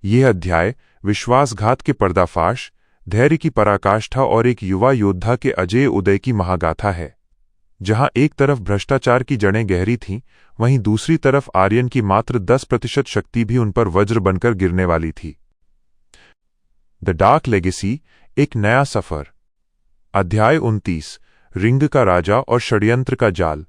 यह अध्याय विश्वासघात के पर्दाफाश, धैर्य की पराकाष्ठा और एक युवा योद्धा के अजेय उदय की महागाथा है। जहां एक तरफ भ्रष्टाचार की जड़ें गहरी थीं, वहीं दूसरी तरफ आर्यन की मात्र 10% शक्ति भी उन पर वज्र बनकर गिरने वाली थी। द डार्क लेगेसी, एक नया सफर। अध्याय 29, रिंग का राजा और षड्यंत्र का जाल।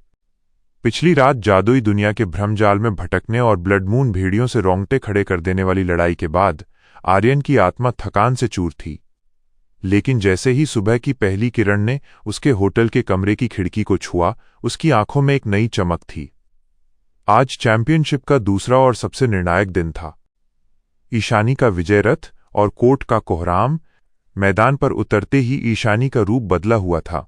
पिछली रात जादुई दुनिया के भ्रमजाल में भटकने और ब्लड मून भेड़ियों से रोंगटे खड़े कर देने वाली लड़ाई के बाद आर्यन की आत्मा थकान से चूर थी। लेकिन जैसे ही सुबह की पहली किरण ने उसके होटल के कमरे की खिड़की को छुआ, उसकी आंखों में एक नई चमक थी। आज चैंपियनशिप का दूसरा और सबसे निर्णायक दिन था। ईशानी का विजय रथ और कोर्ट का कोहराम। मैदान पर उतरते ही ईशानी का रूप बदला हुआ था।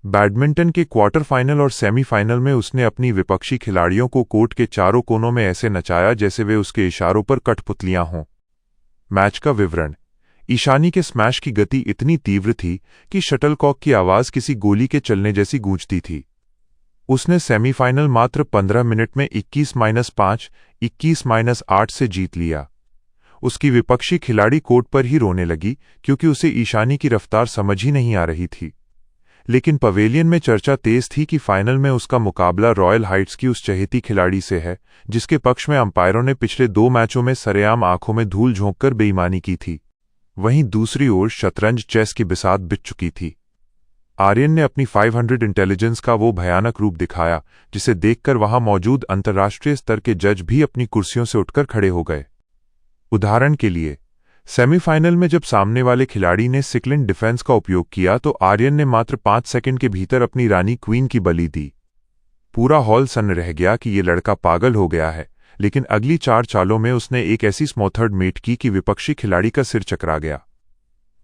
बैडमिंटन के क्वार्टर फाइनल और सेमीफाइनल में उसने अपनी विपक्षी खिलाड़ियों को कोर्ट के चारों कोनों में ऐसे नचाया जैसे वे उसके इशारों पर कठपुतलियां हों। मैच का विवरण। ईशानी के स्मैश की गति इतनी तीव्र थी कि शटलकॉक की आवाज किसी गोली के चलने जैसी गूंजती थी। उसने सेमीफाइनल मात्र 15 मिनट में 21-5, 21-8 से जीत लिया। उसकी विपक्षी खिलाड़ी कोर्ट पर ही रोने लगी क्योंकि उसे ईशानी की रफ्तार समझ ही नहीं आ रही थी। लेकिन पवेलियन में चर्चा तेज थी कि फाइनल में उसका मुकाबला रॉयल हाइट्स की उस चहेती खिलाड़ी से है जिसके पक्ष में अंपायरों ने पिछले 2 मैचों में सरेआम आंखों में धूल झोंककर बेईमानी की थी। वहीं दूसरी ओर शतरंज चेस की बिसात बिछ चुकी थी। आर्यन ने अपनी 500 इंटेलिजेंस का वो भयानक रूप दिखाया जिसे देखकर वहां मौजूद अंतर्राष्ट्रीय स्तर के जज भी अपनी कुर्सियों से उठकर खड़े हो गए। उदाहरण के लिए, सेमीफाइनल में जब सामने वाले खिलाड़ी ने सिकलिन डिफेंस का उपयोग किया तो आर्यन ने मात्र 5 सेकंड के भीतर अपनी रानी क्वीन की बलि दी। पूरा हॉल सन्न रह गया कि ये लड़का पागल हो गया है, लेकिन अगली 4 चालों में उसने एक ऐसी स्मॉथर्ड मेट की कि विपक्षी खिलाड़ी का सिर चकरा गया।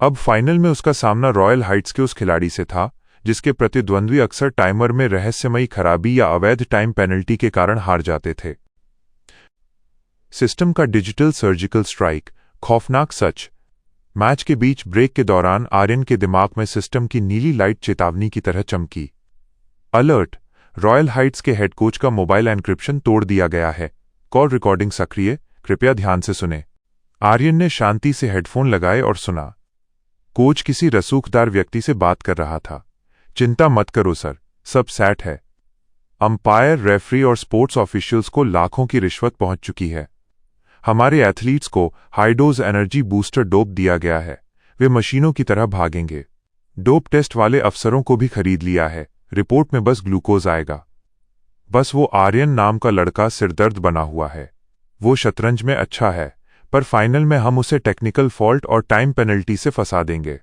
अब फाइनल में उसका सामना रॉयल हाइट्स के उस खिलाड़ी से था जिसके प्रतिद्वंद्वी अक्सर टाइमर में रहस्यमयी खराबी या अवैध टाइम पेनल्टी के कारण हार जाते थे। सिस्टम का डिजिटल सर्जिकल स्ट्राइक, खौफनाक सच। मैच के बीच ब्रेक के दौरान आर्यन के दिमाग में सिस्टम की नीली लाइट चेतावनी की तरह चमकी। अलर्ट! रॉयल हाइट्स के हेड कोच का मोबाइल एन्क्रिप्शन तोड़ दिया गया है। कॉल रिकॉर्डिंग सक्रिय, कृपया ध्यान से सुने। आर्यन ने शांति से हेडफोन लगाए और सुना। कोच किसी रसूखदार व्यक्ति से बात कर रहा था। चिंता मत करो सर, सब सेट है। अंपायर, रेफरी और स्पोर्ट्स ऑफिशियल्स को लाखों की रिश्वत पहुंच चुकी है। हमारे एथलीट्स को हाईडोज एनर्जी बूस्टर डोप दिया गया है। वे मशीनों की तरह भागेंगे। डोप टेस्ट वाले अफसरों को भी खरीद लिया है। रिपोर्ट में बस ग्लूकोज आएगा। बस वो आर्यन नाम का लड़का सिरदर्द बना हुआ है। वो शतरंज में अच्छा है, पर फाइनल में हम उसे टेक्निकल फॉल्ट और टाइम पेनल्टी से फंसा देंगे।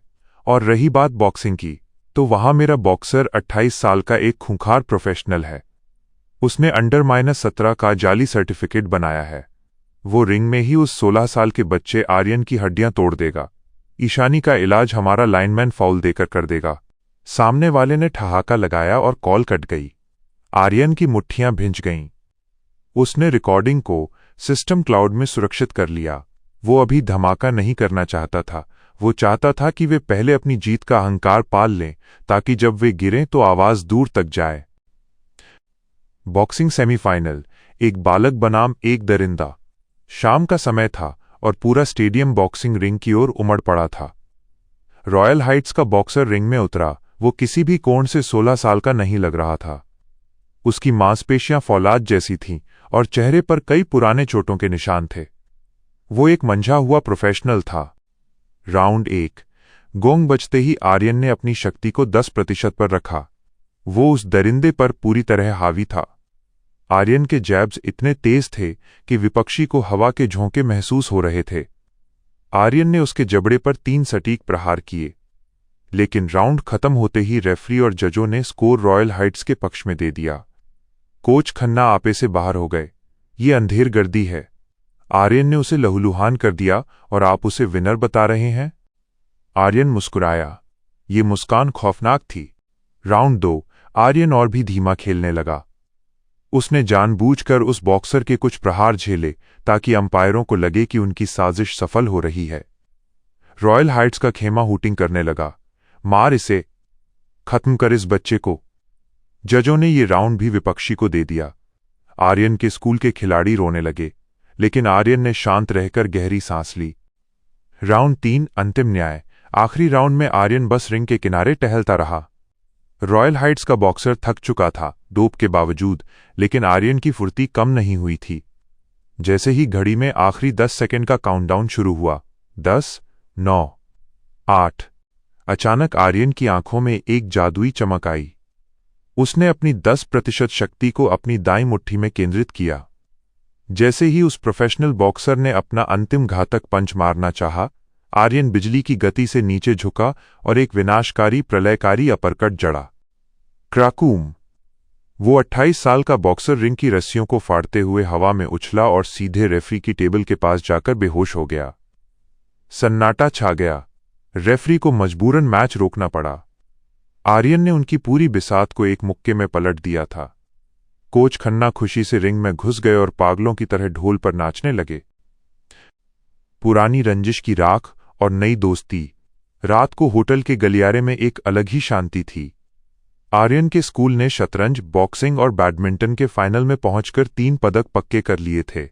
और रही बात बॉक्सिंग की, तो वहां मेरा बॉक्सर 28 साल का एक खूंखार प्रोफेशनल है। उसने अंडर-17 का जाली सर्टिफिकेट बनाया है। वो रिंग में ही उस 16 साल के बच्चे आर्यन की हड्डियां तोड़ देगा। ईशानी का इलाज हमारा लाइनमैन फाउल देकर कर देगा। सामने वाले ने ठहाका लगाया और कॉल कट गई। आर्यन की मुट्ठियां भिंच गईं। उसने रिकॉर्डिंग को सिस्टम क्लाउड में सुरक्षित कर लिया। वो अभी धमाका नहीं करना चाहता था। वो चाहता था कि वे पहले अपनी जीत का अहंकार पाल लें ताकि जब वे गिरें तो आवाज दूर तक जाए। बॉक्सिंग सेमीफाइनल, एक बालक बनाम एक दरिंदा। शाम का समय था और पूरा स्टेडियम बॉक्सिंग रिंग की ओर उमड़ पड़ा था। रॉयल हाइट्स का बॉक्सर रिंग में उतरा। वो किसी भी कोण से 16 साल का नहीं लग रहा था। उसकी मांसपेशियां फौलाद जैसी थीं और चेहरे पर कई पुराने चोटों के निशान थे। वो एक मंझा हुआ प्रोफेशनल था। राउंड 1। गोंग बजते ही आर्यन ने अपनी शक्ति को 10% पर रखा। वो उस दरिंदे पर पूरी तरह हावी था। आर्यन के जैब्स इतने तेज थे कि विपक्षी को हवा के झोंके महसूस हो रहे थे। आर्यन ने उसके जबड़े पर 3 सटीक प्रहार किए, लेकिन राउंड खत्म होते ही रेफरी और जजों ने स्कोर रॉयल हाइट्स के पक्ष में दे दिया। कोच खन्ना आपे से बाहर हो गए। ये अंधेर गर्दी है। आर्यन ने उसे लहूलुहान कर दिया और आप उसे विनर बता रहे हैं? आर्यन मुस्कुराया। ये मुस्कान खौफनाक थी। राउंड 2। आर्यन और भी धीमा खेलने लगा। उसने जानबूझकर उस बॉक्सर के कुछ प्रहार झेले ताकि अंपायरों को लगे कि उनकी साजिश सफल हो रही है। रॉयल हाइट्स का खेमा हूटिंग करने लगा, मार इसे, खत्म कर इस बच्चे को। जजों ने ये राउंड भी विपक्षी को दे दिया। आर्यन के स्कूल के खिलाड़ी रोने लगे। लेकिन आर्यन ने शांत रहकर गहरी सांस ली। राउंड 3 अंतिम न्याय। आखिरी राउंड में आर्यन बस रिंग के किनारे टहलता रहा। रॉयल हाइट्स का बॉक्सर थक चुका था डोप के बावजूद, लेकिन आर्यन की फुर्ती कम नहीं हुई थी। जैसे ही घड़ी में आखिरी 10 सेकंड का काउंटडाउन शुरू हुआ, 10, 9, 8, अचानक आर्यन की आंखों में एक जादुई चमक आई। उसने अपनी 10% शक्ति को अपनी दाईं मुट्ठी में केंद्रित किया। जैसे ही उस प्रोफेशनल बॉक्सर ने अपना अंतिम घातक पंच मारना चाहा, आर्यन बिजली की गति से नीचे झुका और एक विनाशकारी प्रलयकारी अपरकट जड़ा। क्राकूम। वो 28 साल का बॉक्सर रिंग की रस्सियों को फाड़ते हुए हवा में उछला और सीधे रेफरी की टेबल के पास जाकर बेहोश हो गया। सन्नाटा छा गया। रेफरी को मजबूरन मैच रोकना पड़ा। आर्यन ने उनकी पूरी बिसात को एक मुक्के में पलट दिया था। कोच खन्ना खुशी से रिंग में घुस गए और पागलों की तरह ढोल पर नाचने लगे। पुरानी रंजिश की राख और नई दोस्ती। रात को होटल के गलियारे में एक अलग ही शांति थी। आर्यन के स्कूल ने शतरंज, बॉक्सिंग और बैडमिंटन के फाइनल में पहुंचकर 3 पदक पक्के कर लिए थे।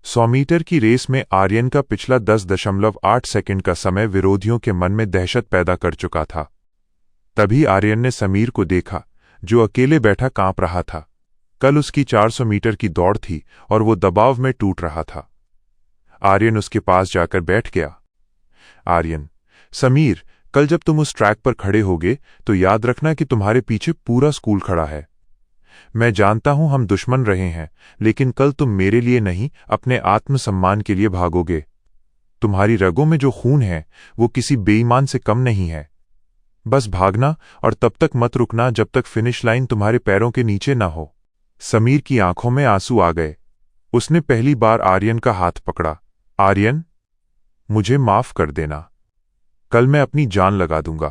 100 मीटर की रेस में आर्यन का पिछला 10.8 सेकंड का समय विरोधियों के मन में दहशत पैदा कर चुका था। तभी आर्यन ने समीर को देखा, जो अकेले बैठा कांप रहा था। कल उसकी 400 मीटर की दौड़ थी और वो दबाव में टूट रहा था। आर्यन उसके पास जाकर बैठ गया। आर्यन, समीर, कल जब तुम उस ट्रैक पर खड़े होगे तो याद रखना कि तुम्हारे पीछे पूरा स्कूल खड़ा है। मैं जानता हूं हम दुश्मन रहे हैं, लेकिन कल तुम मेरे लिए नहीं, अपने आत्मसम्मान के लिए भागोगे। तुम्हारी रगों में जो खून है वो किसी बेईमान से कम नहीं है। बस भागना और तब तक मत रुकना जब तक फिनिश लाइन तुम्हारे पैरों के नीचे ना हो। समीर की आंखों में आंसू आ गए। उसने पहली बार आर्यन का हाथ पकड़ा। आर्यन, मुझे माफ कर देना। कल मैं अपनी जान लगा दूंगा।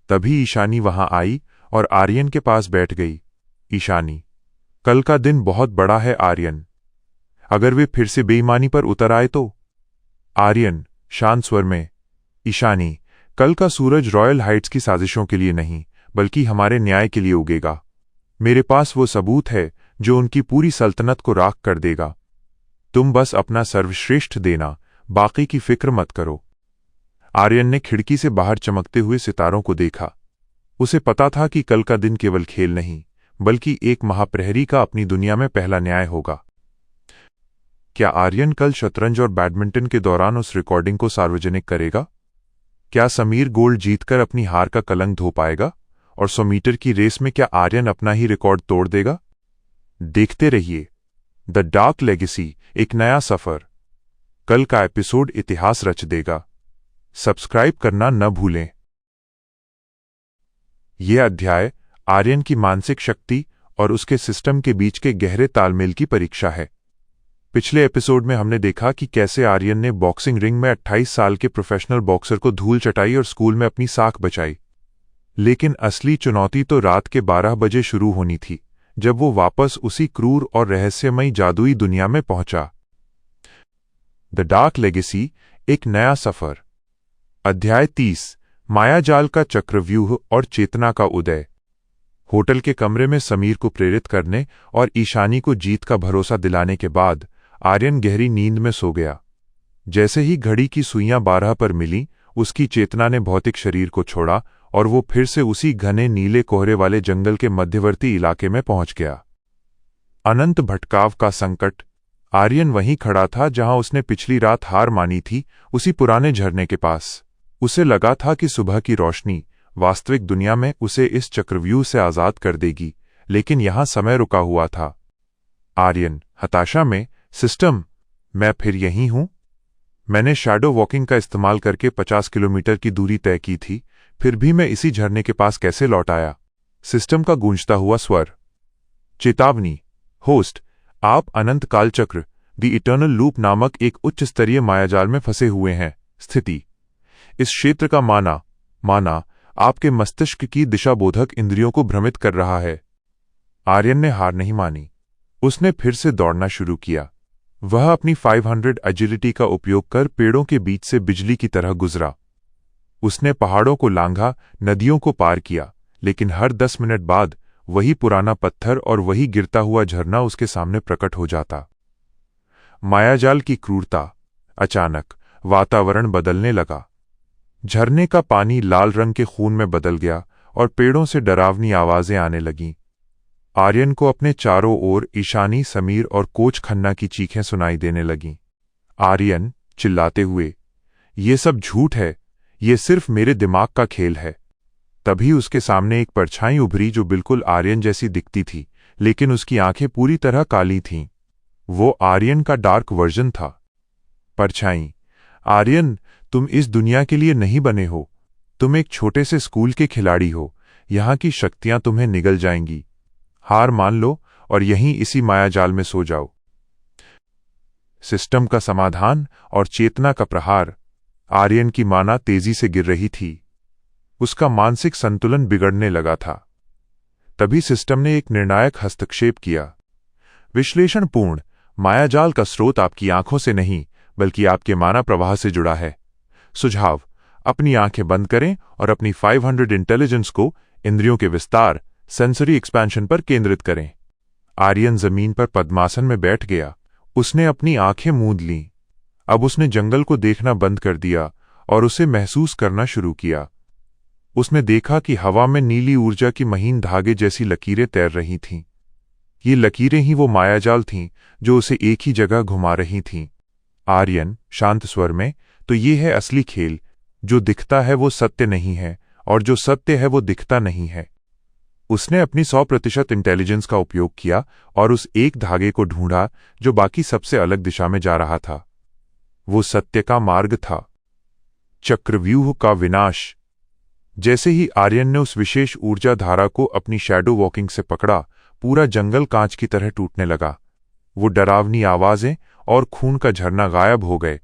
तभी ईशानी वहां आई और आर्यन के पास बैठ गई। ईशानी, कल का दिन बहुत बड़ा है आर्यन। अगर वे फिर से बेईमानी पर उतर आए तो? आर्यन, शांत स्वर में। ईशानी, कल का सूरज रॉयल हाइट्स की साजिशों के लिए नहीं, बल्कि हमारे न्याय के लिए उगेगा। मेरे पास वो सबूत है जो उनकी पूरी सल्तनत को राख कर देगा। तुम बस अपना सर्वश्रेष्ठ देना, बाकी की फिक्र मत करो। आर्यन ने खिड़की से बाहर चमकते हुए सितारों को देखा। उसे पता था कि कल का दिन केवल खेल नहीं, बल्कि एक महाप्रहरी का अपनी दुनिया में पहला न्याय होगा। क्या आर्यन कल शतरंज और बैडमिंटन के दौरान उस रिकॉर्डिंग को सार्वजनिक करेगा? क्या समीर गोल्ड जीतकर अपनी हार का कलंक धो पाएगा? और 100 मीटर की रेस में क्या आर्यन अपना ही रिकॉर्ड तोड़ देगा? देखते रहिए द डार्क लेगेसी, एक नया सफर। कल का एपिसोड इतिहास रच देगा। सब्सक्राइब करना न भूलें। यह अध्याय आर्यन की मानसिक शक्ति और उसके सिस्टम के बीच के गहरे तालमेल की परीक्षा है। पिछले एपिसोड में हमने देखा कि कैसे आर्यन ने बॉक्सिंग रिंग में 28 साल के प्रोफेशनल बॉक्सर को धूल चटाई और स्कूल में अपनी साख बचाई। लेकिन असली चुनौती तो रात के 12 बजे शुरू होनी थी, जब वो वापस उसी क्रूर और रहस्यमयी जादुई दुनिया में पहुंचा। द डार्क लेगेसी, एक नया सफर। अध्याय 30, मायाजाल का चक्रव्यूह और चेतना का उदय। होटल के कमरे में समीर को प्रेरित करने और ईशानी को जीत का भरोसा दिलाने के बाद आर्यन गहरी नींद में सो गया। जैसे ही घड़ी की सुइयां 12 पर मिली, उसकी चेतना ने भौतिक शरीर को छोड़ा और वो फिर से उसी घने नीले कोहरे वाले जंगल के मध्यवर्ती इलाके में पहुंच गया। अनंत भटकाव का संकट। आर्यन वहीं खड़ा था जहां उसने पिछली रात हार मानी थी, उसी पुराने झरने के पास। उसे लगा था कि सुबह की रोशनी वास्तविक दुनिया में उसे इस चक्रव्यूह से आजाद कर देगी, लेकिन यहां समय रुका हुआ था। आर्यन, हताशा में, सिस्टम, मैं फिर यहीं हूं। मैंने शैडो वॉकिंग का इस्तेमाल करके 50 किलोमीटर की दूरी तय की थी, फिर भी मैं इसी झरने के पास कैसे लौट आया? सिस्टम का गूंजता हुआ स्वर। चेतावनी, होस्ट, आप अनंत कालचक्र, द इटर्नल लूप नामक एक उच्च स्तरीय मायाजाल में फंसे हुए हैं। स्थिति, इस क्षेत्र का माना आपके मस्तिष्क की दिशाबोधक इंद्रियों को भ्रमित कर रहा है। आर्यन ने हार नहीं मानी। उसने फिर से दौड़ना शुरू किया। वह अपनी 500 एजिलिटी का उपयोग कर पेड़ों के बीच से बिजली की तरह गुजरा। उसने पहाड़ों को लांघा, नदियों को पार किया, लेकिन हर 10 मिनट बाद वही पुराना पत्थर और वही गिरता हुआ झरना उसके सामने प्रकट हो जाता। मायाजाल की क्रूरता। अचानक वातावरण बदलने लगा। झरने का पानी लाल रंग के खून में बदल गया और पेड़ों से डरावनी आवाजें आने लगीं। आर्यन को अपने चारों ओर ईशानी, समीर और कोच खन्ना की चीखें सुनाई देने लगीं। आर्यन चिल्लाते हुए, ये सब झूठ है, ये सिर्फ मेरे दिमाग का खेल है। तभी उसके सामने एक परछाई उभरी जो बिल्कुल आर्यन जैसी दिखती थी, लेकिन उसकी आंखें पूरी तरह काली थीं। वो आर्यन का डार्क वर्जन था। परछाई, आर्यन, तुम इस दुनिया के लिए नहीं बने हो। तुम एक छोटे से स्कूल के खिलाड़ी हो। यहां की शक्तियां तुम्हें निगल जाएंगी। हार मान लो और यहीं इसी मायाजाल में सो जाओ। सिस्टम का समाधान और चेतना का प्रहार। आर्यन की माना तेजी से गिर रही थी। उसका मानसिक संतुलन बिगड़ने लगा था। तभी सिस्टम ने एक निर्णायक हस्तक्षेप किया। विश्लेषणपूर्ण, मायाजाल का स्रोत आपकी आंखों से नहीं बल्कि आपके माना प्रवाह से जुड़ा है। सुझाव, अपनी आंखें बंद करें और अपनी 500 इंटेलिजेंस को इंद्रियों के विस्तार, सेंसरी एक्सपेंशन पर केंद्रित करें। आर्यन जमीन पर पद्मासन में बैठ गया। उसने अपनी आंखें मूंद लीं। अब उसने जंगल को देखना बंद कर दिया और उसे महसूस करना शुरू किया। उसने देखा कि हवा में नीली ऊर्जा की महीन धागे जैसी लकीरें तैर रही थीं। ये लकीरें ही वो मायाजाल थीं जो उसे एक ही जगह घुमा रही थीं। आर्यन शांत स्वर में, तो ये है असली खेल। जो दिखता है वो सत्य नहीं है और जो सत्य है वो दिखता नहीं है। उसने अपनी 100% इंटेलिजेंस का उपयोग किया और उस एक धागे को ढूंढा जो बाकी सबसे अलग दिशा में जा रहा था। वो सत्य का मार्ग था, चक्रव्यूह का विनाश। जैसे ही आर्यन ने उस विशेष ऊर्जा धारा को अपनी शैडो वॉकिंग से पकड़ा, पूरा जंगल कांच की तरह टूटने लगा। वो डरावनी आवाजें और खून का झरना गायब हो गए।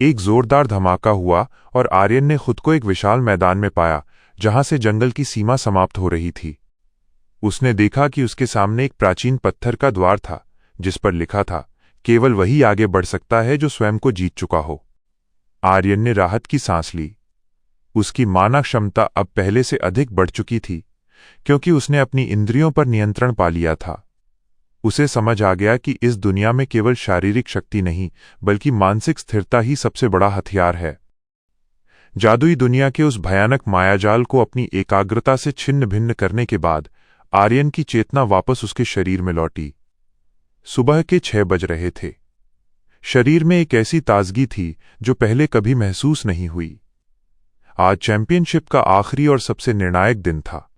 एक जोरदार धमाका हुआ और आर्यन ने खुद को एक विशाल मैदान में पाया जहां से जंगल की सीमा समाप्त हो रही थी। उसने देखा कि उसके सामने एक प्राचीन पत्थर का द्वार था जिस पर लिखा था, केवल वही आगे बढ़ सकता है जो स्वयं को जीत चुका हो। आर्यन ने राहत की सांस ली। उसकी माना क्षमता अब पहले से अधिक बढ़ चुकी थी क्योंकि उसने अपनी इंद्रियों पर नियंत्रण पा लिया था। उसे समझ आ गया कि इस दुनिया में केवल शारीरिक शक्ति नहीं बल्कि मानसिक स्थिरता ही सबसे बड़ा हथियार है। जादुई दुनिया के उस भयानक मायाजाल को अपनी एकाग्रता से छिन्न भिन्न करने के बाद आर्यन की चेतना वापस उसके शरीर में लौटी। सुबह के 6 बज रहे थे। शरीर में एक ऐसी ताजगी थी जो पहले कभी महसूस नहीं हुई। आज चैंपियनशिप का आखिरी और सबसे निर्णायक दिन था।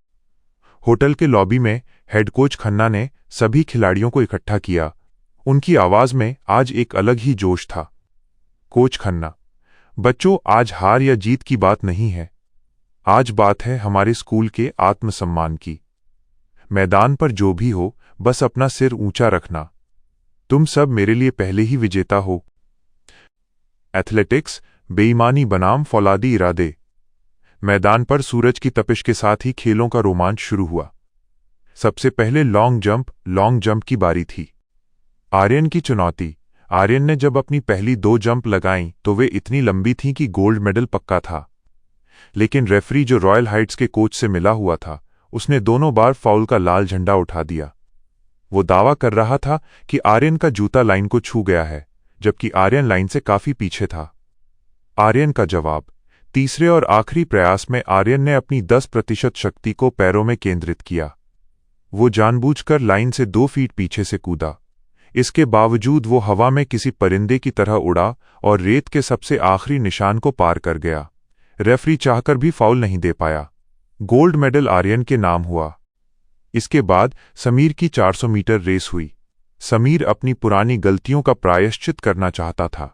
होटल के लॉबी में हेड कोच खन्ना ने सभी खिलाड़ियों को इकट्ठा किया। उनकी आवाज में आज एक अलग ही जोश था। कोच खन्ना, बच्चों, आज हार या जीत की बात नहीं है। आज बात है हमारे स्कूल के आत्मसम्मान की। मैदान पर जो भी हो, बस अपना सिर ऊंचा रखना। तुम सब मेरे लिए पहले ही विजेता हो। एथलेटिक्स, बेईमानी बनाम फौलादी इरादे। मैदान पर सूरज की तपिश के साथ ही खेलों का रोमांच शुरू हुआ। सबसे पहले लॉन्ग जंप की बारी थी। आर्यन की चुनौती। आर्यन ने जब अपनी पहली 2 जंप लगाईं तो वे इतनी लंबी थीं कि गोल्ड मेडल पक्का था। लेकिन रेफरी जो रॉयल हाइट्स के कोच से मिला हुआ था, उसने दोनों बार फाउल का लाल झंडा उठा दिया। वो दावा कर रहा था कि आर्यन का जूता लाइन को छू गया है, जबकि आर्यन लाइन से काफी पीछे था। आर्यन का जवाब। तीसरे और आखिरी प्रयास में आर्यन ने अपनी 10% शक्ति को पैरों में केंद्रित किया। वो जानबूझकर लाइन से 2 फीट पीछे से कूदा। इसके बावजूद वो हवा में किसी परिंदे की तरह उड़ा और रेत के सबसे आखिरी निशान को पार कर गया। रेफरी चाहकर भी फाउल नहीं दे पाया। गोल्ड मेडल आर्यन के नाम हुआ। इसके बाद समीर की 400 मीटर रेस हुई। समीर अपनी पुरानी गलतियों का प्रायश्चित करना चाहता था।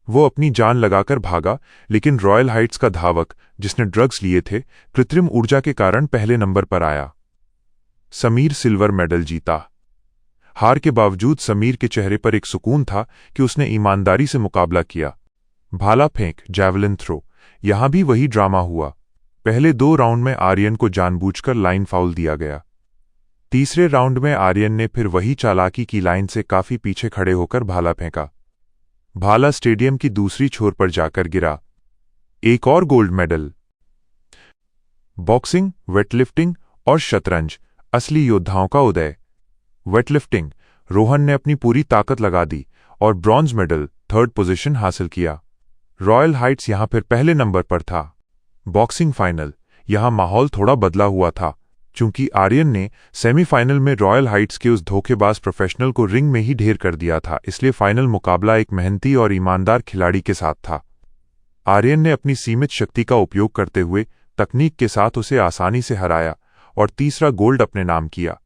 वो अपनी जान लगाकर भागा, लेकिन रॉयल हाइट्स का धावक, जिसने ड्रग्स लिए थे, कृत्रिम ऊर्जा के कारण पहले नंबर पर आया। समीर सिल्वर मेडल जीता। हार के बावजूद समीर के चेहरे पर एक सुकून था कि उसने ईमानदारी से मुकाबला किया। भाला फेंक, जैवलिन थ्रो, यहां भी वही ड्रामा हुआ। पहले 2 राउंड में आर्यन को जानबूझकर लाइन फाउल दिया गया। तीसरे राउंड में आर्यन ने फिर वही चालाकी की, लाइन से काफी पीछे खड़े होकर भाला फेंका। भाला स्टेडियम की दूसरी छोर पर जाकर गिरा। एक और गोल्ड मेडल। बॉक्सिंग, वेटलिफ्टिंग और शतरंज, असली योद्धाओं का उदय। वेटलिफ्टिंग, रोहन ने अपनी पूरी ताकत लगा दी और ब्रॉन्ज मेडल थर्ड पोजीशन हासिल किया। रॉयल हाइट्स यहां फिर पहले नंबर पर था। बॉक्सिंग फाइनल, यहां माहौल थोड़ा बदला हुआ था, चूंकि आर्यन ने सेमीफाइनल में रॉयल हाइट्स के उस धोखेबाज प्रोफेशनल को रिंग में ही ढेर कर दिया था, इसलिए फाइनल मुकाबला एक मेहनती और ईमानदार खिलाड़ी के साथ था। आर्यन ने अपनी सीमित शक्ति का उपयोग करते हुए तकनीक के साथ उसे आसानी से हराया और तीसरा गोल्ड अपने नाम किया।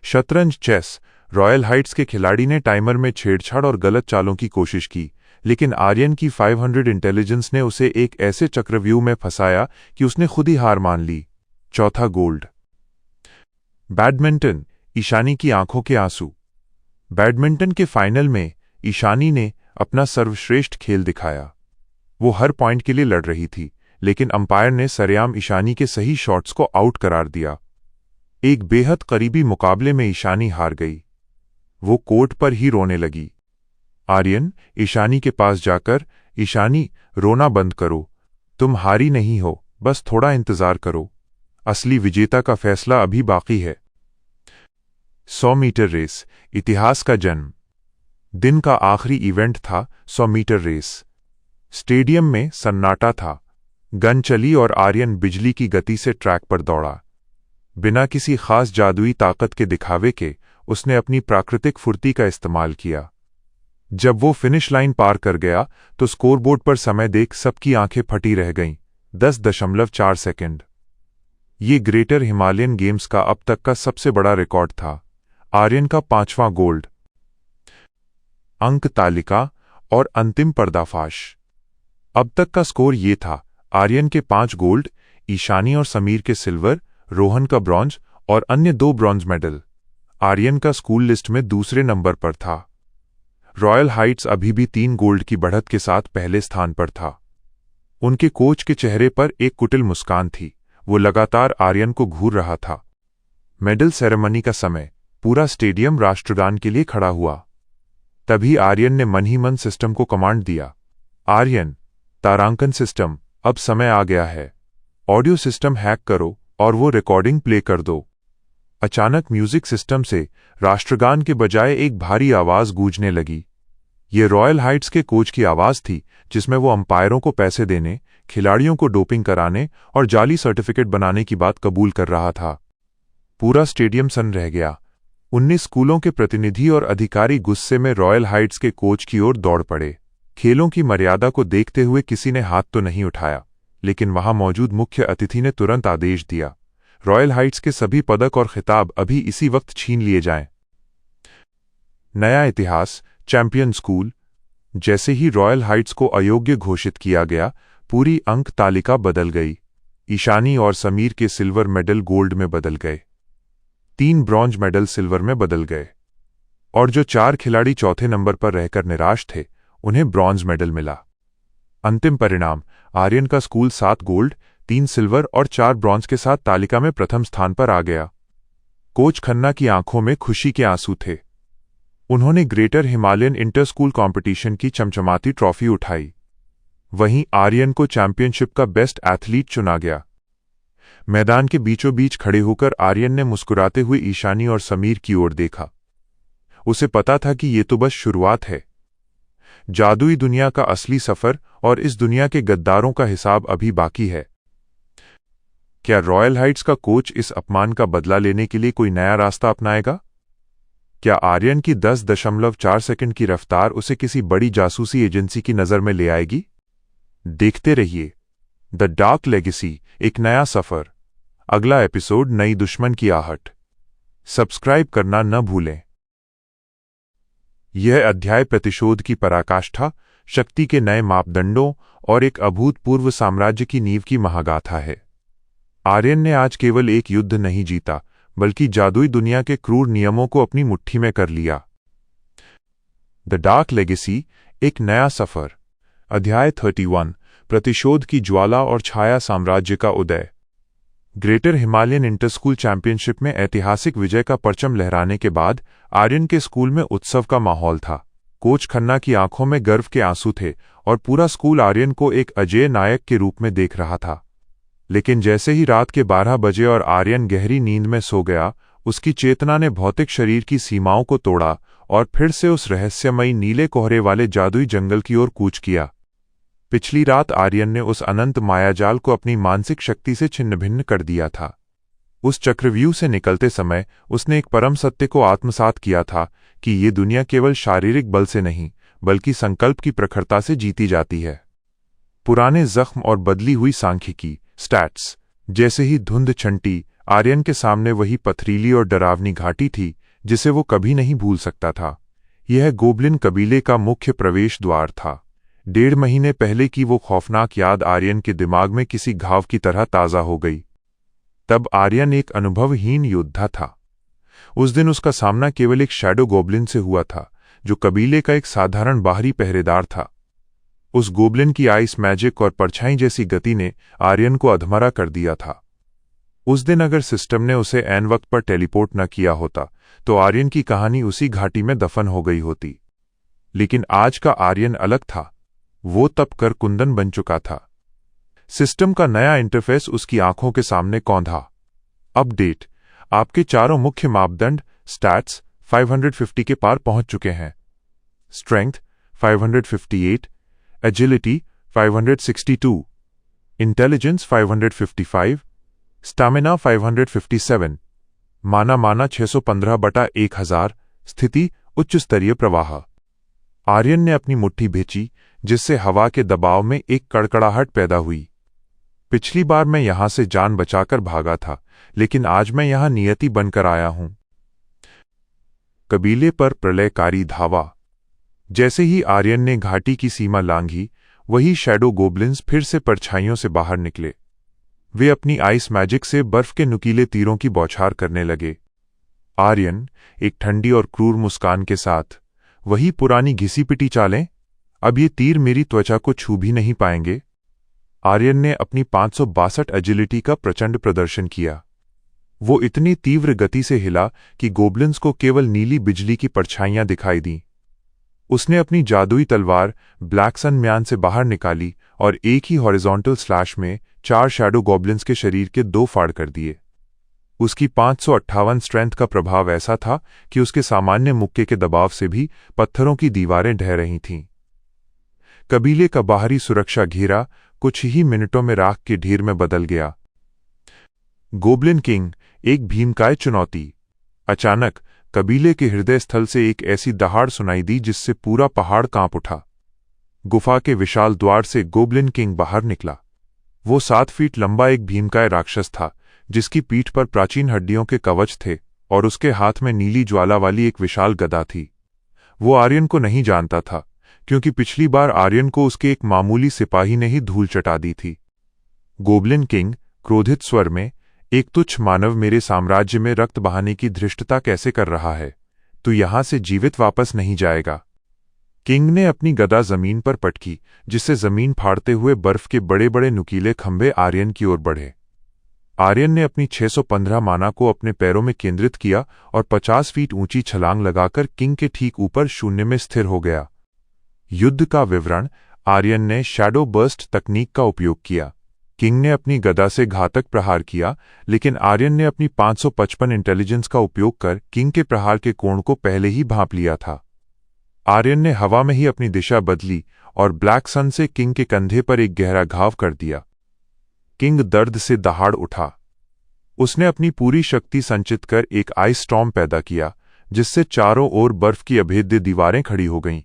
शतरंज चेस, रॉयल हाइट्स के खिलाड़ी ने टाइमर में छेड़छाड़ और गलत चालों की कोशिश की, लेकिन आर्यन की 500 इंटेलिजेंस ने उसे एक ऐसे चक्रव्यूह में फंसाया कि उसने खुद ही हार मान ली। चौथा गोल्ड। बैडमिंटन, ईशानी की आंखों के आंसू। बैडमिंटन के फाइनल में ईशानी ने अपना सर्वश्रेष्ठ खेल दिखाया। वो हर पॉइंट के लिए लड़ रही थी, लेकिन अंपायर ने सरेआम ईशानी के सही शॉट्स को आउट करार दिया। एक बेहद करीबी मुकाबले में ईशानी हार गई। वो कोर्ट पर ही रोने लगी। आर्यन ईशानी के पास जाकर, ईशानी, रोना बंद करो, तुम हारी नहीं हो, बस थोड़ा इंतजार करो, असली विजेता का फैसला अभी बाकी है। 100 मीटर रेस, इतिहास का जन्म। दिन का आखिरी इवेंट था 100 मीटर रेस। स्टेडियम में सन्नाटा था। गन चली और आर्यन बिजली की गति से ट्रैक पर दौड़ा। बिना किसी खास जादुई ताकत के दिखावे के उसने अपनी प्राकृतिक फुर्ती का इस्तेमाल किया। जब वो फिनिश लाइन पार कर गया तो स्कोरबोर्ड पर समय देख सबकी आंखें फटी रह गईं। 10.4 सेकंड। ये ग्रेटर हिमालयन गेम्स का अब तक का सबसे बड़ा रिकॉर्ड था। आर्यन का 5वां गोल्ड। अंक तालिका और अंतिम पर्दाफाश। अब तक का स्कोर ये था: आर्यन के 5 गोल्ड, ईशानी और समीर के सिल्वर, रोहन का ब्रॉन्ज और अन्य 2 ब्रॉन्ज मेडल। आर्यन का स्कूल लिस्ट में दूसरे नंबर पर था। रॉयल हाइट्स अभी भी 3 गोल्ड की बढ़त के साथ पहले स्थान पर था। उनके कोच के चेहरे पर एक कुटिल मुस्कान थी। वो लगातार आर्यन को घूर रहा था। मेडल सेरेमनी का समय, पूरा स्टेडियम राष्ट्रगान के लिए खड़ा हुआ। तभी आर्यन ने मन ही मन सिस्टम को कमांड दिया, आर्यन, तारांकन सिस्टम, अब समय आ गया है। ऑडियो सिस्टम हैक करो और वो रिकॉर्डिंग प्ले कर दो। अचानक म्यूजिक सिस्टम से राष्ट्रगान के बजाय एक भारी आवाज गूंजने लगी। ये रॉयल हाइट्स के कोच की आवाज थी, जिसमें वो अंपायरों को पैसे देने, खिलाड़ियों को डोपिंग कराने और जाली सर्टिफिकेट बनाने की बात कबूल कर रहा था। पूरा स्टेडियम सन्न रह गया। 19 स्कूलों के प्रतिनिधि और अधिकारी गुस्से में रॉयल हाइट्स के कोच की ओर दौड़ पड़े। खेलों की मर्यादा को देखते हुए किसी ने हाथ तो नहीं उठाया, लेकिन वहां मौजूद मुख्य अतिथि ने तुरंत आदेश दिया, रॉयल हाइट्स के सभी पदक और खिताब अभी इसी वक्त छीन लिए जाएं। नया इतिहास, चैंपियन स्कूल। जैसे ही रॉयल हाइट्स को अयोग्य घोषित किया गया, पूरी अंक तालिका बदल गई। ईशानी और समीर के सिल्वर मेडल गोल्ड में बदल गए। 3 ब्रॉन्ज मेडल सिल्वर में बदल गए। और जो 4 खिलाड़ी चौथे नंबर पर रहकर निराश थे, उन्हें ब्रॉन्ज मेडल मिला। अंतिम परिणाम, आर्यन का स्कूल 7 गोल्ड, 3 सिल्वर और 4 ब्रॉन्ज के साथ तालिका में प्रथम स्थान पर आ गया। कोच खन्ना की आंखों में खुशी के आंसू थे। उन्होंने greater Himalayan inter school competition की चमचमाती ट्रॉफी उठाई। वहीं आर्यन को चैंपियनशिप का बेस्ट एथलीट चुना गया। मैदान के बीचों बीच खड़े होकर आर्यन ने मुस्कुराते हुए ईशानी और समीर की ओर देखा। उसे पता था कि ये तो बस शुरुआत है। जादुई दुनिया का असली सफर और इस दुनिया के गद्दारों का हिसाब अभी बाकी है। क्या रॉयल हाइट्स का कोच इस अपमान का बदला लेने के लिए कोई नया रास्ता अपनाएगा? क्या आर्यन की 10.4 सेकंड की रफ्तार उसे किसी बड़ी जासूसी एजेंसी की नजर में ले आएगी? देखते रहिए द डार्क लेगेसी, एक नया सफर। अगला एपिसोड, नई दुश्मन की आहट। सब्सक्राइब करना न भूलें। यह अध्याय प्रतिशोध की पराकाष्ठा, शक्ति के नए मापदंडों और एक अभूतपूर्व साम्राज्य की नींव की महागाथा है। आर्यन ने आज केवल एक युद्ध नहीं जीता, बल्कि जादुई दुनिया के क्रूर नियमों को अपनी मुट्ठी में कर लिया। द डार्क लेगेसी, एक नया सफर। अध्याय 31, प्रतिशोध की ज्वाला और छाया साम्राज्य का उदय। Greater Himalayan inter school championship में ऐतिहासिक विजय का परचम लहराने के बाद आर्यन के स्कूल में उत्सव का माहौल था। कोच खन्ना की आंखों में गर्व के आंसू थे और पूरा स्कूल आर्यन को एक अजेय नायक के रूप में देख रहा था। लेकिन जैसे ही रात के 12 बजे और आर्यन गहरी नींद में सो गया, उसकी चेतना ने भौतिक शरीर की सीमाओं को तोड़ा और फिर से उस रहस्यमयी नीले कोहरे वाले जादुई जंगल की ओर कूच किया। पिछली रात आर्यन ने उस अनंत मायाजाल को अपनी मानसिक शक्ति से छिन्नभिन्न कर दिया था। उस चक्रव्यूह से निकलते समय उसने एक परम सत्य को आत्मसात किया था कि ये दुनिया केवल शारीरिक बल से नहीं बल्कि संकल्प की प्रखरता से जीती जाती है। पुराने जख्म और बदली हुई सांख्यिकी स्टैट्स जैसे ही धुंध छंटी, आर्यन के सामने वही पथरीली और डरावनी घाटी थी जिसे वो कभी नहीं भूल सकता था। यह गोब्लिन कबीले का मुख्य प्रवेश द्वार था। 1.5 महीने पहले की वो खौफनाक याद आर्यन के दिमाग में किसी घाव की तरह ताज़ा हो गई। तब आर्यन एक अनुभवहीन योद्धा था। उस दिन उसका सामना केवल एक शैडो गोब्लिन से हुआ था जो कबीले का एक साधारण बाहरी पहरेदार था। उस गोब्लिन की आइस मैजिक और परछाई जैसी गति ने आर्यन को अधमरा कर दिया था। उस दिन अगर सिस्टम ने उसे ऐन वक्त पर टेलीपोर्ट न किया होता तो आर्यन की कहानी उसी घाटी में दफन हो गई होती। लेकिन आज का आर्यन अलग था। वो तपकर कुंदन बन चुका था। सिस्टम का नया इंटरफेस उसकी आंखों के सामने कौंधा। अपडेट: आपके चारों मुख्य मापदंड स्टैट्स 550 के पार पहुंच चुके हैं। स्ट्रेंथ 558, एजिलिटी 562, इंटेलिजेंस 555, स्टैमिना 557, माना 615/1000, स्थिति उच्च स्तरीय प्रवाह। आर्यन ने अपनी मुट्ठी भींची जिससे हवा के दबाव में एक कड़कड़ाहट पैदा हुई। पिछली बार मैं यहां से जान बचाकर भागा था, लेकिन आज मैं यहां नियति बनकर आया हूं। कबीले पर प्रलयकारी धावा। जैसे ही आर्यन ने घाटी की सीमा लांघी, वही शैडो गोब्लिन्स फिर से परछाइयों से बाहर निकले। वे अपनी आइस मैजिक से बर्फ के नुकीले तीरों की बौछार करने लगे। आर्यन एक ठंडी और क्रूर मुस्कान के साथ, वही पुरानी घिसी-पिटी चालें? अब ये तीर मेरी त्वचा को छू भी नहीं पाएंगे। आर्यन ने अपनी 562 एजिलिटी का प्रचंड प्रदर्शन किया। वो इतनी तीव्र गति से हिला कि गोब्लिन्स को केवल नीली बिजली की परछाइयां दिखाई दीं। उसने अपनी जादुई तलवार ब्लैक सन म्यान से बाहर निकाली और एक ही हॉरिजॉन्टल स्लैश में 4 शैडो गॉब्लिन्स के शरीर के 2 फाड़ कर दिए। उसकी 558 स्ट्रेंथ का प्रभाव ऐसा था कि उसके सामान्य मुक्के के दबाव से भी पत्थरों की दीवारें ढह रही थीं। कबीले का बाहरी सुरक्षा घेरा कुछ ही मिनटों में राख के ढेर में बदल गया। गोब्लिन किंग, एक भीमकाय चुनौती। अचानक कबीले के हृदय स्थल से एक ऐसी दहाड़ सुनाई दी जिससे पूरा पहाड़ कांप उठा। गुफा के विशाल द्वार से गोब्लिन किंग बाहर निकला। वो 7 फीट लंबा एक भीमकाय राक्षस था जिसकी पीठ पर प्राचीन हड्डियों के कवच थे और उसके हाथ में नीली ज्वाला वाली एक विशाल गदा थी। वो आर्यन को नहीं जानता था क्योंकि पिछली बार आर्यन को उसके एक मामूली सिपाही ने ही धूल चटा दी थी। गोब्लिन किंग क्रोधित स्वर में, एक तुच्छ मानव मेरे साम्राज्य में रक्त बहाने की धृष्टता कैसे कर रहा है? तू यहां से जीवित वापस नहीं जाएगा। किंग ने अपनी गदा जमीन पर पटकी जिससे जमीन फाड़ते हुए बर्फ के बड़े बड़े नुकीले खंभे आर्यन की ओर बढ़े। आर्यन ने अपनी 615 माना को अपने पैरों में केंद्रित किया और 50 फीट ऊंची छलांग लगाकर किंग के ठीक ऊपर शून्य में स्थिर हो गया। युद्ध का विवरण: आर्यन ने शैडो बर्स्ट तकनीक का उपयोग किया। किंग ने अपनी गदा से घातक प्रहार किया, लेकिन आर्यन ने अपनी 555 इंटेलिजेंस का उपयोग कर किंग के प्रहार के कोण को पहले ही भांप लिया था। आर्यन ने हवा में ही अपनी दिशा बदली और ब्लैक सन से किंग के कंधे पर एक गहरा घाव कर दिया। किंग दर्द से दहाड़ उठा। उसने अपनी पूरी शक्ति संचित कर एक आइस स्टॉर्म पैदा किया जिससे चारों ओर बर्फ की अभेद्य दीवारें खड़ी हो गईं।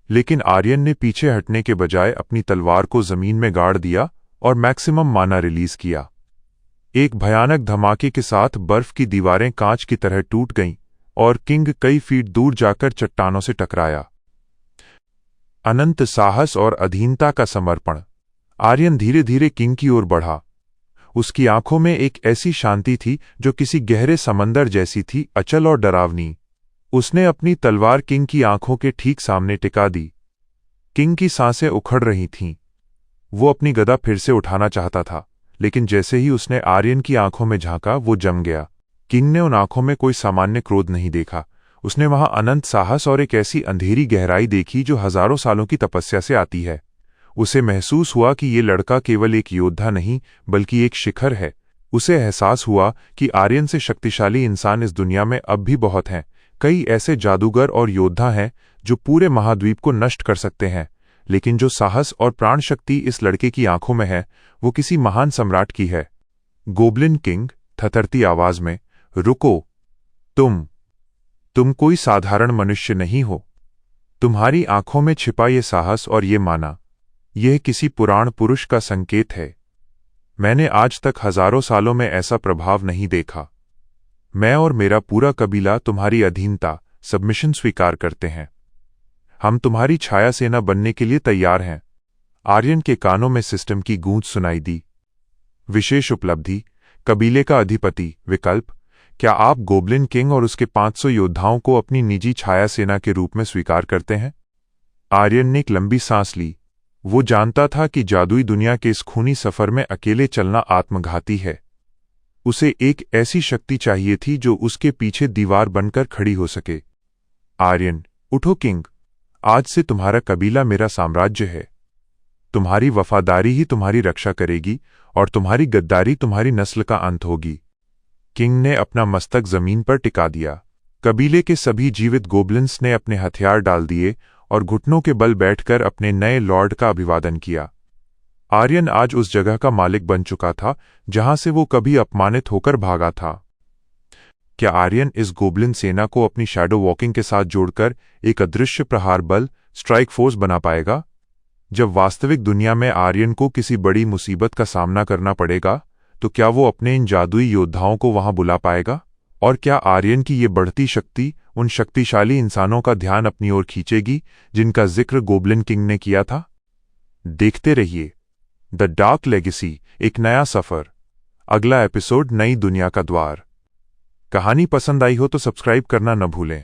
लेकिन आर्यन ने पीछे हटने के बजाय अपनी तलवार को जमीन में गाड़ दिया और मैक्सिमम माना रिलीज किया। एक भयानक धमाके के साथ बर्फ की दीवारें कांच की तरह टूट गईं और किंग कई फीट दूर जाकर चट्टानों से टकराया। अनंत साहस और अधीनता का समर्पण। आर्यन धीरे धीरे किंग की ओर बढ़ा। उसकी आंखों में एक ऐसी शांति थी जो किसी गहरे समंदर जैसी थी, अचल और डरावनी। उसने अपनी तलवार किंग की आंखों के ठीक सामने टिका दी। किंग की सांसें उखड़ रही थीं। वो अपनी गदा फिर से उठाना चाहता था, लेकिन जैसे ही उसने आर्यन की आंखों में झांका वो जम गया। किंग ने उन आंखों में कोई सामान्य क्रोध नहीं देखा। उसने वहां अनंत साहस और एक ऐसी अंधेरी गहराई देखी जो हजारों सालों की तपस्या से आती है। उसे महसूस हुआ कि ये लड़का केवल एक योद्धा नहीं बल्कि एक शिखर है, उसे एहसास हुआ कि आर्यन से शक्तिशाली इंसान इस दुनिया में अब भी बहुत हैं। कई ऐसे जादूगर और योद्धा हैं जो पूरे महाद्वीप को नष्ट कर सकते हैं, लेकिन जो साहस और प्राण शक्ति इस लड़के की आंखों में है वो किसी महान सम्राट की है। गोब्लिन किंग थथरती आवाज में, रुको, तुम कोई साधारण मनुष्य नहीं हो। तुम्हारी आंखों में छिपा ये साहस और ये माना, यह किसी पुराण पुरुष का संकेत है। मैंने आज तक हजारों सालों में ऐसा प्रभाव नहीं देखा। मैं और मेरा पूरा कबीला तुम्हारी अधीनता, सबमिशन स्वीकार करते हैं। हम तुम्हारी छाया सेना बनने के लिए तैयार हैं। आर्यन के कानों में सिस्टम की गूंज सुनाई दी। विशेष उपलब्धि, कबीले का अधिपति विकल्प। क्या आप गोब्लिन किंग और उसके 500 योद्धाओं को अपनी निजी छाया सेना के रूप में स्वीकार करते हैं? आर्यन ने एक लंबी सांस ली। वो जानता था कि जादुई दुनिया के इस खूनी सफर में अकेले चलना आत्मघाती है। उसे एक ऐसी शक्ति चाहिए थी जो उसके पीछे दीवार बनकर खड़ी हो सके। आर्यन, उठो किंग, आज से तुम्हारा कबीला मेरा साम्राज्य है। तुम्हारी वफादारी ही तुम्हारी रक्षा करेगी और तुम्हारी गद्दारी तुम्हारी नस्ल का अंत होगी। किंग ने अपना मस्तक जमीन पर टिका दिया। कबीले के सभी जीवित गोब्लिन्स ने अपने हथियार डाल दिए और घुटनों के बल बैठकर अपने नए लॉर्ड का अभिवादन किया। आर्यन आज उस जगह का मालिक बन चुका था जहां से वो कभी अपमानित होकर भागा था। क्या आर्यन इस गोब्लिन सेना को अपनी शैडो वॉकिंग के साथ जोड़कर एक अदृश्य प्रहार बल, स्ट्राइक फोर्स बना पाएगा? जब वास्तविक दुनिया में आर्यन को किसी बड़ी मुसीबत का सामना करना पड़ेगा, तो क्या वो अपने इन जादुई योद्धाओं को वहां बुला पाएगा? और क्या आर्यन की ये बढ़ती शक्ति उन शक्तिशाली इंसानों का ध्यान अपनी ओर खींचेगी जिनका जिक्र गोब्लिन किंग ने किया था? देखते रहिए द डार्क लेगेसी, एक नया सफर। अगला एपिसोड, नई दुनिया का द्वार। कहानी पसंद आई हो तो सब्सक्राइब करना न भूलें।